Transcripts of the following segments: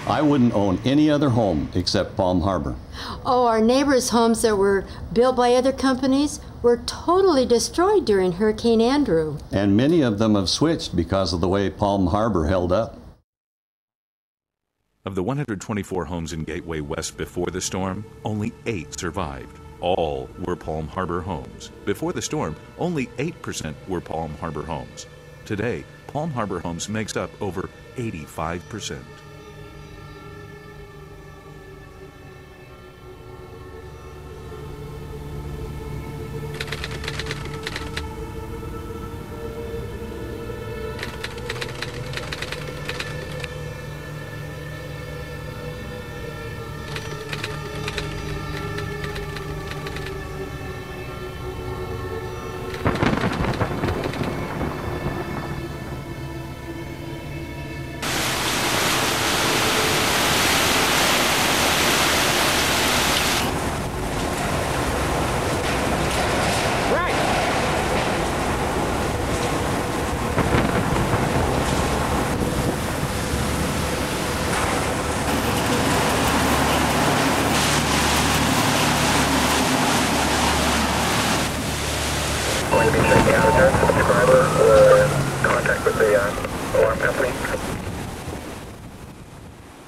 I wouldn't own any other home except Palm Harbor. Oh, our neighbors' homes that were built by other companies were totally destroyed during Hurricane Andrew. And many of them have switched because of the way Palm Harbor held up. Of the 124 homes in Gateway West before the storm, only 8 survived. All were Palm Harbor homes. Before the storm, only 8% were Palm Harbor homes. Today, Palm Harbor Homes makes up over 85%.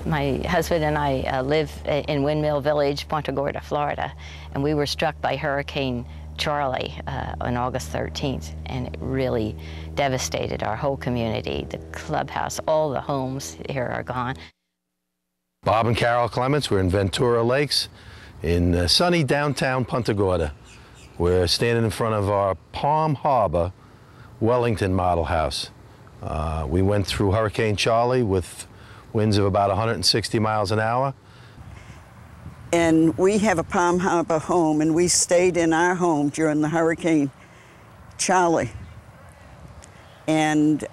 My husband and I live in Windmill Village, Punta Gorda, Florida, and we were struck by Hurricane Charley on August 13th, and it really devastated our whole community. The clubhouse, all the homes here are gone. Bob and Carol Clements, we're in Ventura Lakes in sunny downtown Punta Gorda. We're standing in front of our Palm Harbor Wellington model house. We went through Hurricane Charley with winds of about 160 miles an hour. And we have a Palm Harbor home, and we stayed in our home during the Hurricane Charley. And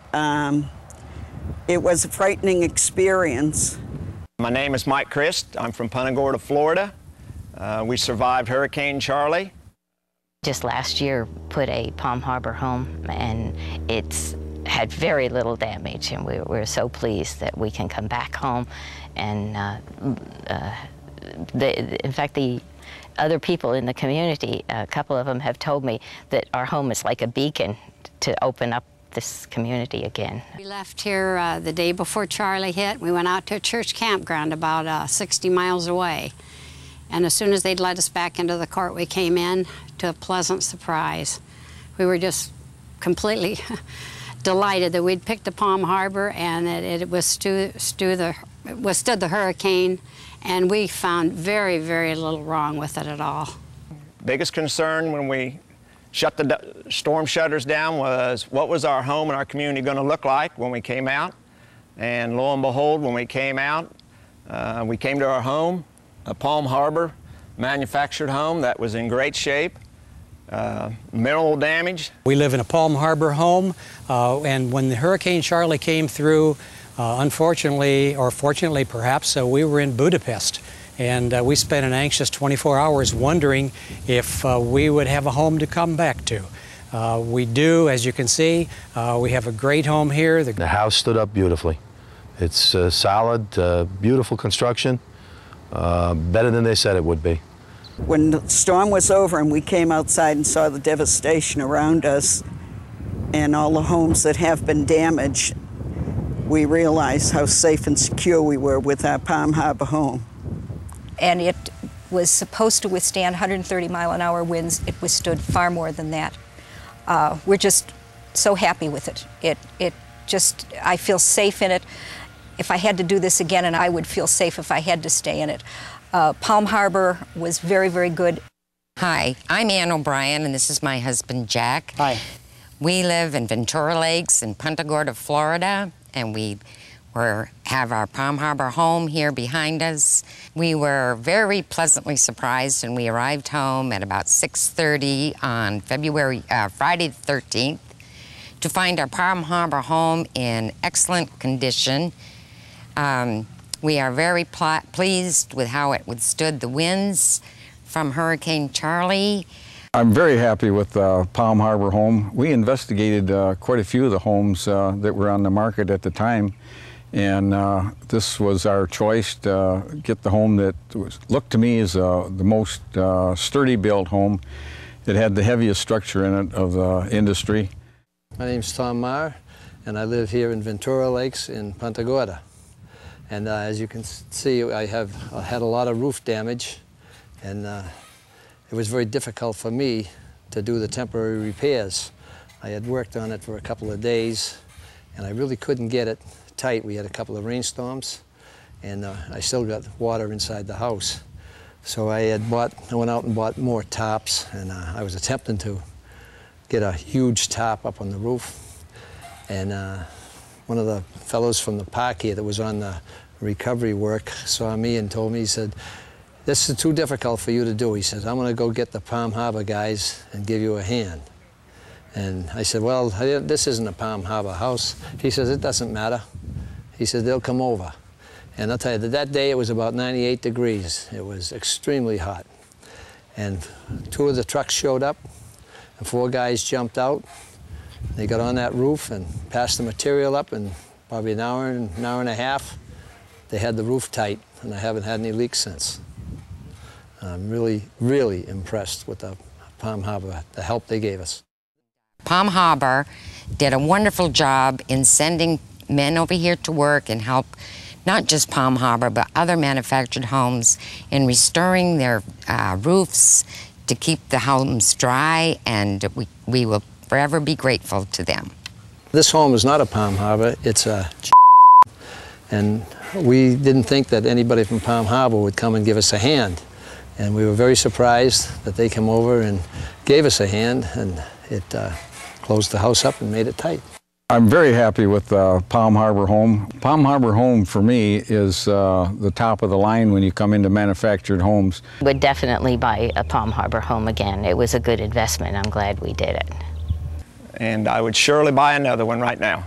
it was a frightening experience. My name is Mike Christ. I'm from Punta Gorda, Florida. We survived Hurricane Charley. Just last year put a Palm Harbor home, and it's had very little damage, and we're so pleased that we can come back home. And in fact, the other people in the community, a couple of them have told me that our home is like a beacon to open up this community again. We left here the day before Charley hit. We went out to a church campground about 60 miles away. And as soon as they'd let us back into the court, we came in to a pleasant surprise. We were just completely delighted that we'd picked the Palm Harbor and that it withstood the hurricane, and we found very, very little wrong with it at all. Biggest concern when we shut the storm shutters down was what was our home and our community going to look like when we came out. And lo and behold, when we came out, we came to our home, a Palm Harbor manufactured home that was in great shape. Minimal damage. We live in a Palm Harbor home, and when the Hurricane Charley came through, unfortunately, or fortunately perhaps, we were in Budapest, and we spent an anxious 24 hours wondering if we would have a home to come back to. We do, as you can see. We have a great home here. The house stood up beautifully. It's solid, beautiful construction, better than they said it would be. When the storm was over and we came outside and saw the devastation around us and all the homes that have been damaged, we realized how safe and secure we were with our Palm Harbor home. And it was supposed to withstand 130-mile-an-hour winds. It withstood far more than that. We're just so happy with it. I feel safe in it. If I had to do this again, and I would feel safe if I had to stay in it. Palm Harbor was very, very good. Hi, I'm Ann O'Brien, and this is my husband, Jack. Hi. We live in Ventura Lakes in Punta Gorda, Florida, and we have our Palm Harbor home here behind us. We were very pleasantly surprised, and we arrived home at about 6:30 on Friday the 13th to find our Palm Harbor home in excellent condition. We are very pleased with how it withstood the winds from Hurricane Charley. I'm very happy with Palm Harbor home. We investigated quite a few of the homes that were on the market at the time, And this was our choice to get the home that looked to me as the most sturdy built home. It had the heaviest structure in it of the industry. My name's Tom Marr, and I live here in Ventura Lakes in Punta Gorda. And as you can see, I had a lot of roof damage, and it was very difficult for me to do the temporary repairs. I had worked on it for a couple of days, and I really couldn't get it tight. We had a couple of rainstorms, and I still got water inside the house. So I went out and bought more tops, and I was attempting to get a huge top up on the roof. And one of the fellows from the park here that was on the recovery work saw me and told me, he said, "This is too difficult for you to do." He said, "I'm going to go get the Palm Harbor guys and give you a hand." And I said, "Well, this isn't a Palm Harbor house." He says, "It doesn't matter." He said, "They'll come over." And I'll tell you, that day it was about 98 degrees. It was extremely hot. And 2 of the trucks showed up, and 4 guys jumped out. They got on that roof and passed the material up, and probably an hour and a half, they had the roof tight, and I haven't had any leaks since. I'm really, really impressed with the Palm Harbor, the help they gave us. Palm Harbor did a wonderful job in sending men over here to work and help not just Palm Harbor, but other manufactured homes in restoring their roofs to keep the homes dry, and we will forever be grateful to them. This home is not a Palm Harbor, it's a and we didn't think that anybody from Palm Harbor would come and give us a hand. And we were very surprised that they came over and gave us a hand, and it closed the house up and made it tight. I'm very happy with Palm Harbor Home. Palm Harbor Home, for me, is the top of the line when you come into manufactured homes. Would definitely buy a Palm Harbor home again. It was a good investment. I'm glad we did it. And I would surely buy another one right now.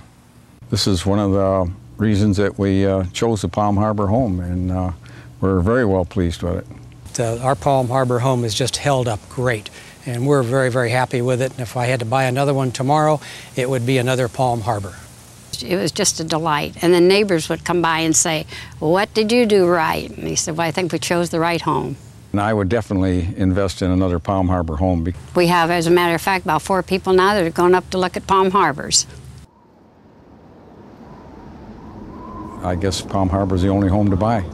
This is one of the reasons that we chose the Palm Harbor Home, and we're very well pleased with it. Our Palm Harbor home has just held up great, and we're very, very happy with it. And if I had to buy another one tomorrow, it would be another Palm Harbor. It was just a delight. And the neighbors would come by and say, "What did you do right?" And he said, "Well, I think we chose the right home." And I would definitely invest in another Palm Harbor home. We have, as a matter of fact, about 4 people now that are going up to look at Palm Harbors. I guess Palm Harbor is the only home to buy.